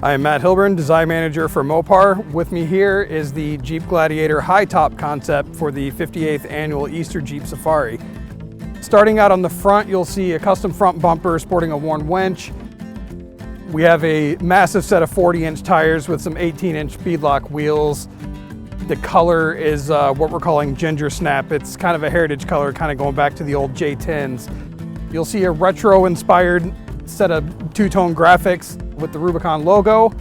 I am Matt Hilburn, Design Manager for Mopar. With me here is the Jeep Gladiator High Top Concept for the 58th Annual Easter Jeep Safari. Starting out on the front, you'll see a custom front bumper sporting a worn winch. We have a massive set of 40-inch tires with some 18-inch beadlock wheels. The color is what we're calling ginger snap. It's kind of a heritage color, kind of going back to the old J10s. You'll see a retro-inspired set of two-tone graphics with the Rubicon logo.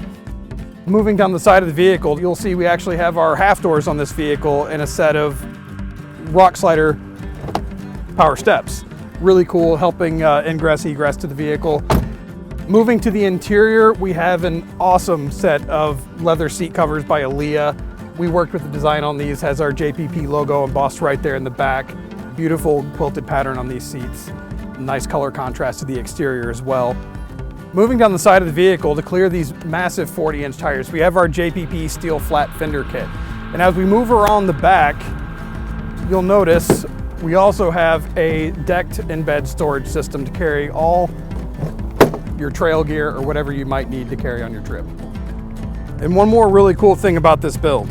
Moving down the side of the vehicle, you'll see we actually have our half doors on this vehicle and a set of rock slider power steps. Really cool, helping ingress, egress to the vehicle. Moving to the interior, we have an awesome set of leather seat covers by Aaliyah. We worked with the design on these, has our JPP logo embossed right there in the back. Beautiful quilted pattern on these seats. Nice color contrast to the exterior as well. Moving down the side of the vehicle to clear these massive 40-inch tires, we have our JPP steel flat fender kit. And as we move around the back, you'll notice we also have a decked embed storage system to carry all your trail gear or whatever you might need to carry on your trip. And one more really cool thing about this build.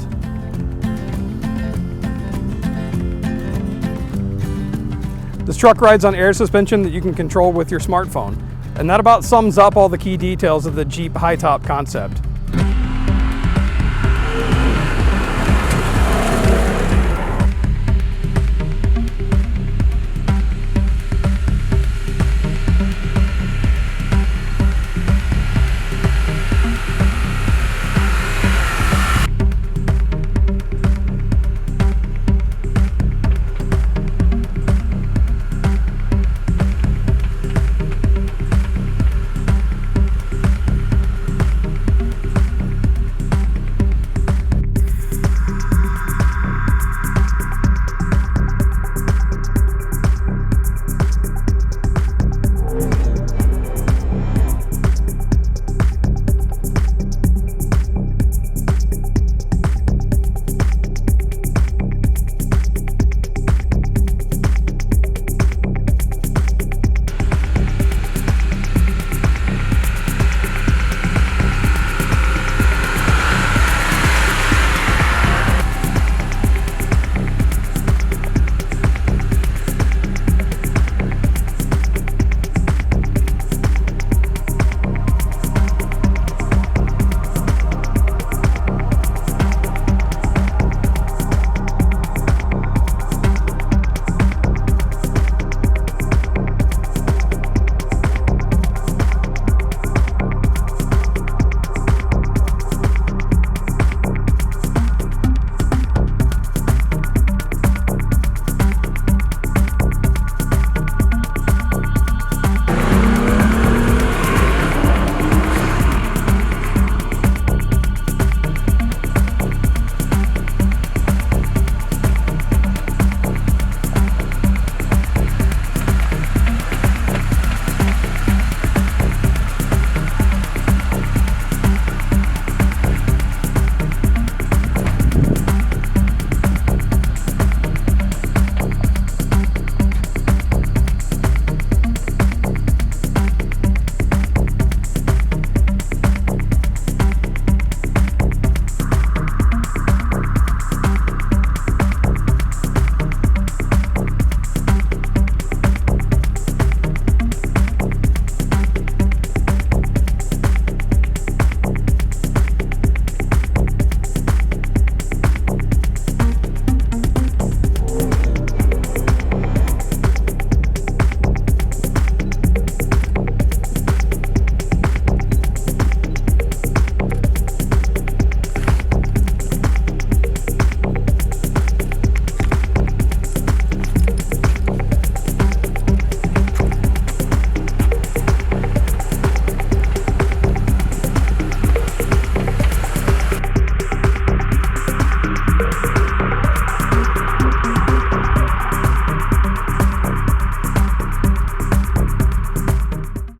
This truck rides on air suspension that you can control with your smartphone. And that about sums up all the key details of the Jeep High Top concept.